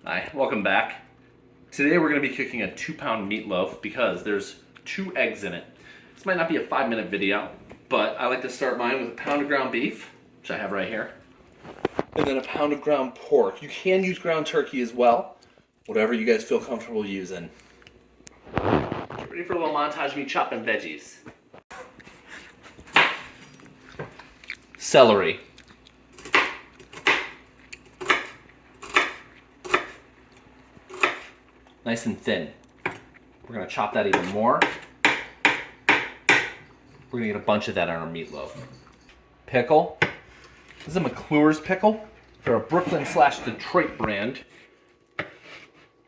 Hi, welcome back. Today we're going to be cooking a 2-pound meatloaf because there's 2 eggs in it. This might not be a 5-minute video, but I like to start mine with a pound of ground beef, which I have right here, and then a pound of ground pork. You can use ground turkey as well, whatever you guys feel comfortable using. Get ready for a little montage of me chopping veggies. Celery. Nice and thin. We're gonna chop that even more. We're gonna get a bunch of that on our meatloaf. Pickle. This is a McClure's pickle. They're a Brooklyn/Detroit brand.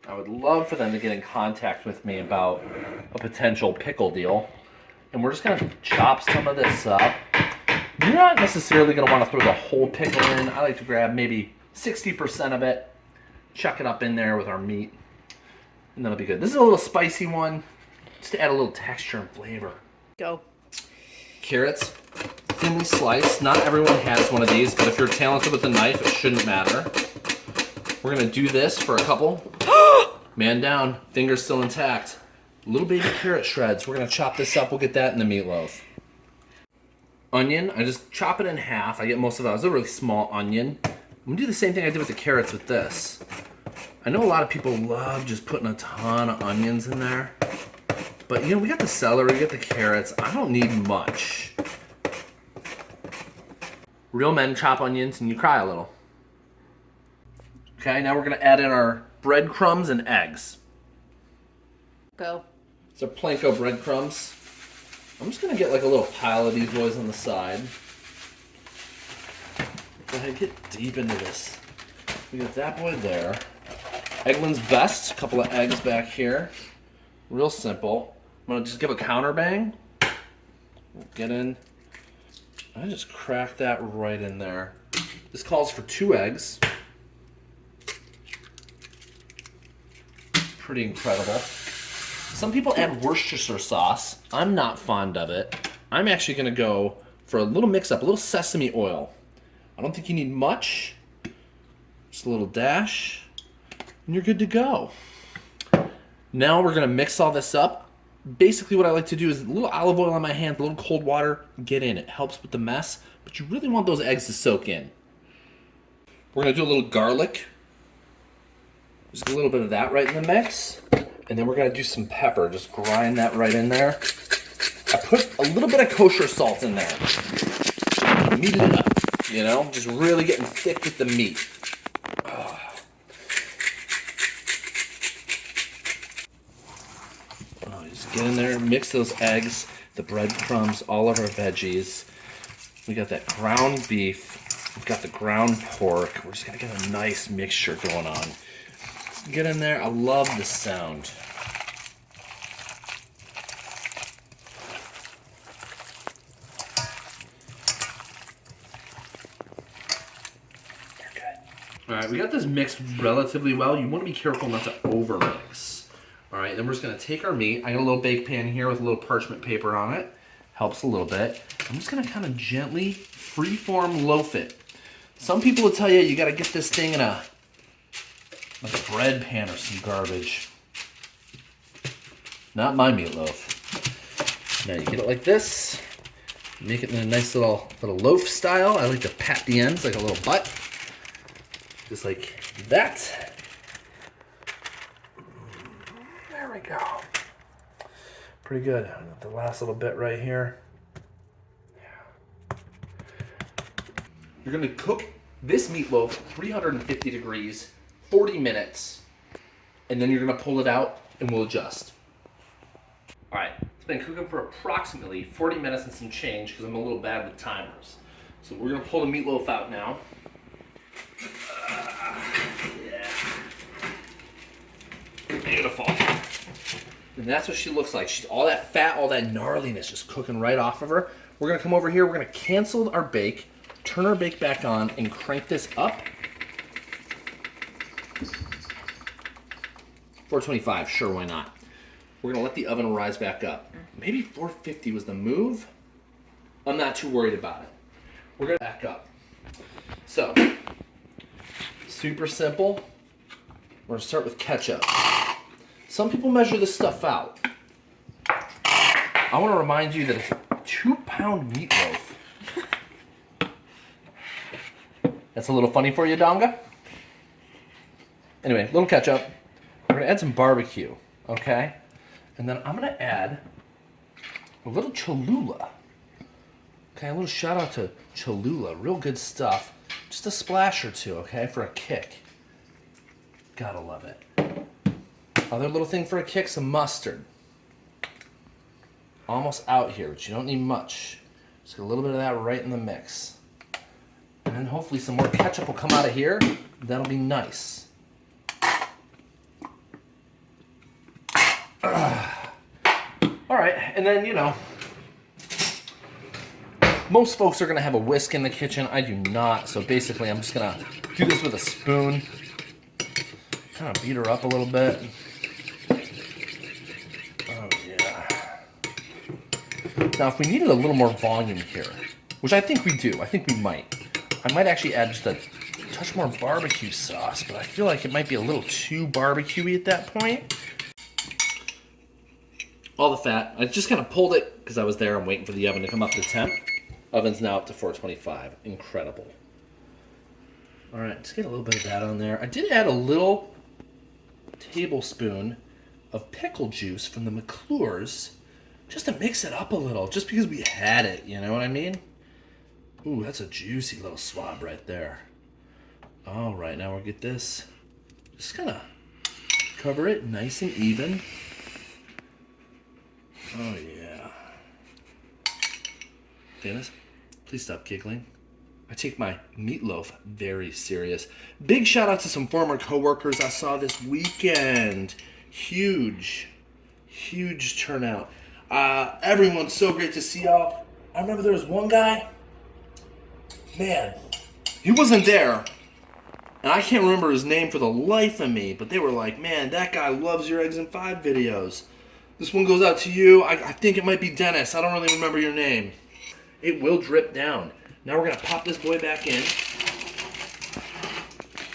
I would love for them to get in contact with me about a potential pickle deal. And we're just gonna chop some of this up. You're not necessarily gonna wanna throw the whole pickle in. I like to grab maybe 60% of it, chuck it up in there with our meat. And that'll be good. This is a little spicy one, just to add a little texture and flavor. Go. Carrots, thinly sliced. Not everyone has one of these, but if you're talented with a knife, it shouldn't matter. We're gonna do this for a couple. Man down, fingers still intact. Little baby carrot shreds. We're gonna chop this up. We'll get that in the meatloaf. Onion, I just chop it in half. I get most of that. It's a really small onion. I'm gonna do the same thing I did with the carrots with this. I know a lot of people love just putting a ton of onions in there. But you know, we got the celery, we got the carrots. I don't need much. Real men chop onions and you cry a little. Okay, now we're gonna add in our breadcrumbs and eggs. Go. So Planko breadcrumbs. I'm just gonna get like a little pile of these boys on the side. Go ahead, get deep into this. We got that boy there. Eggland's Best, a couple of eggs back here. Real simple. I'm gonna just give a counter bang. Get in. I just crack that right in there. This calls for 2 eggs. Pretty incredible. Some people add Worcestershire sauce. I'm not fond of it. I'm actually gonna go for a little mix-up, a little sesame oil. I don't think you need much. Just a little dash. And you're good to go. Now we're gonna mix all this up. Basically what I like to do is a little olive oil on my hands, a little cold water, get in. It helps with the mess, but you really want those eggs to soak in. We're gonna do a little garlic. Just a little bit of that right in the mix. And then we're gonna do some pepper. Just grind that right in there. I put a little bit of kosher salt in there. Meat it up, you know? Just really getting thick with the meat. Just get in there, mix those eggs, the breadcrumbs, all of our veggies. We got that ground beef, we've got the ground pork. We're just gonna get a nice mixture going on. Get in there, I love the sound. You're good. All right, we got this mixed relatively well. You wanna be careful not to over mix. All right, then we're just gonna take our meat. I got a little bake pan here with a little parchment paper on it. Helps a little bit. I'm just gonna kind of gently freeform loaf it. Some people will tell you, you gotta get this thing in a bread pan or some garbage. Not my meatloaf. Now you get it like this. Make it in a nice little loaf style. I like to pat the ends like a little butt. Just like that. There we go. Pretty good. The last little bit right here. Yeah. You're gonna cook this meatloaf 350 degrees, 40 minutes, and then you're gonna pull it out and we'll adjust. All right, it's been cooking for approximately 40 minutes and some change because I'm a little bad with timers. So we're gonna pull the meatloaf out now. Yeah. Beautiful. And that's what she looks like. She's all that fat, all that gnarliness just cooking right off of her. We're gonna come over here, we're gonna cancel our bake, turn our bake back on, and crank this up. 425, sure, why not? We're gonna let the oven rise back up. Maybe 450 was the move. I'm not too worried about it. We're gonna back up. So, super simple. We're gonna start with ketchup. Some people measure this stuff out. I want to remind you that it's a 2-pound meatloaf. That's a little funny for you, Donga? Anyway, little ketchup. We're gonna add some barbecue, okay? And then I'm gonna add a little Cholula. Okay, a little shout out to Cholula, real good stuff. Just a splash or two, okay, for a kick. Gotta love it. Other little thing for a kick, some mustard. Almost out here, but you don't need much. Just get a little bit of that right in the mix. And then hopefully some more ketchup will come out of here. That'll be nice. All right, and then, you know, most folks are gonna have a whisk in the kitchen. I do not, so basically I'm just gonna do this with a spoon. Kind of beat her up a little bit. Oh yeah. Now if we needed a little more volume here, which I think we do, I think we might. I might actually add just a touch more barbecue sauce, but I feel like it might be a little too barbecue-y at that point. All the fat, I just kind of pulled it because I was there. I'm waiting for the oven to come up to temp. Oven's now up to 425. Incredible. All right, just get a little bit of that on there. I did add a little tablespoon of pickle juice from the McClure's just to mix it up a little, just because we had it, you know what I mean? Ooh, that's a juicy little swab right there. All right, now we'll get this. Just kind of cover it nice and even. Oh, yeah. Dennis, please stop giggling. I take my meatloaf very serious. Big shout out to some former coworkers I saw this weekend. Huge, huge turnout. Everyone's so great to see y'all. I remember there was one guy, man, he wasn't there. And I can't remember his name for the life of me, but they were like, man, that guy loves your Eggs and Five videos. This one goes out to you. I think it might be Dennis. I don't really remember your name. It will drip down. Now we're gonna pop this boy back in.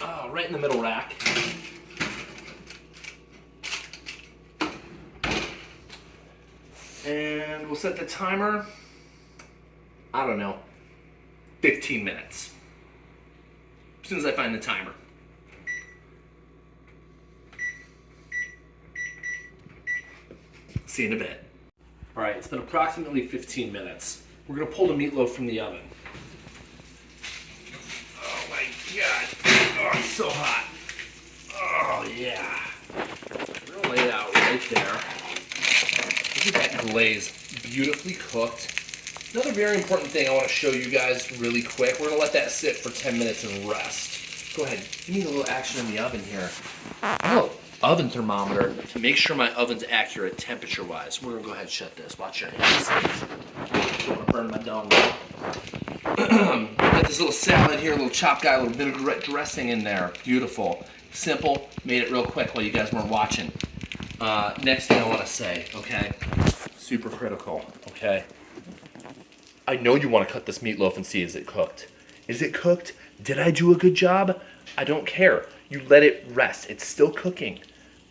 Oh, right in the middle rack. And we'll set the timer, I don't know, 15 minutes. As soon as I find the timer. See you in a bit. All right, it's been approximately 15 minutes. We're gonna pull the meatloaf from the oven. Oh my God. Oh, it's so hot. Oh yeah. We're gonna lay it out right there. Look at that glaze, beautifully cooked. Another very important thing I want to show you guys really quick. We're gonna let that sit for 10 minutes and rest. Go ahead, give me a little action in the oven here. Oh, oven thermometer to make sure my oven's accurate temperature-wise. We're gonna go ahead and shut this. Watch your hands. Don't wanna burn my donga. Got this little salad here, a little chopped guy, a little vinaigrette dressing in there. Beautiful, simple. Made it real quick while you guys weren't watching. Next thing I want to say, okay, super critical, okay. I know you want to cut this meatloaf and see, is it cooked? Is it cooked? Did I do a good job? I don't care. You let it rest. It's still cooking.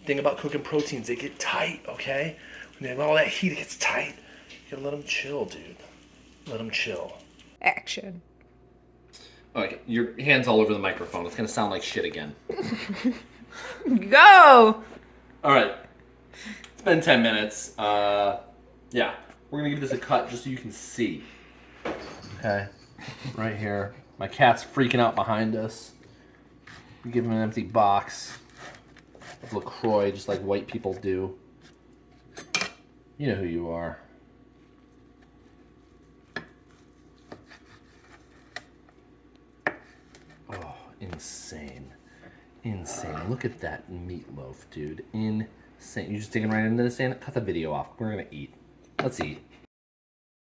Thing about cooking proteins, they get tight, okay? When they have all that heat, it gets tight. You gotta let them chill, dude. Let them chill. Action. Okay, your hand's all over the microphone. It's gonna sound like shit again. Go! All right. It's been 10 minutes. Yeah, we're gonna give this a cut just so you can see. Okay, right here. My cat's freaking out behind us. We give him an empty box of LaCroix, just like white people do. You know who you are. Oh, insane. Insane. Look at that meatloaf, dude. Insane. You just digging right into this and cut the video off. We're gonna eat. Let's eat.